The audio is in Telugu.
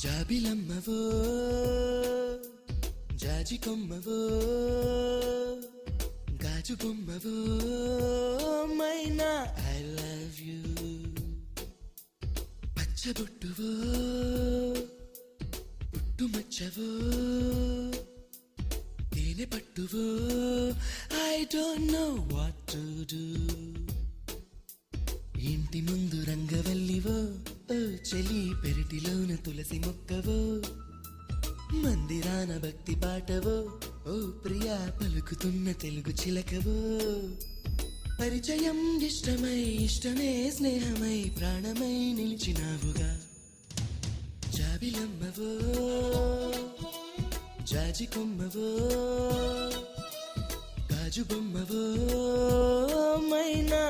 జాబిలమ్మవో జాజి కొమ్మవో గాజు బొమ్మవో మైనా ఐ లవ్ యూ పచ్చబొట్టువో పుట్టుమచ్చవో తేనె పట్టువో I don't know what to do ఇంటి ముందు రంగవల్లివో ఓ చెలి పెరటిలోన తులసి మొక్కవో మందిరాన భక్తి పాటవో ఓ ప్రియా పలుకుతున్న తెలుగు చిలకవో పరిచయం ఇష్టమై ఇష్టమే స్నేహమై ప్రాణమై నిలిచినావుగా జాబిలమ్మవో జాజి కొమ్మవో గాజు బొమ్మవో మైనా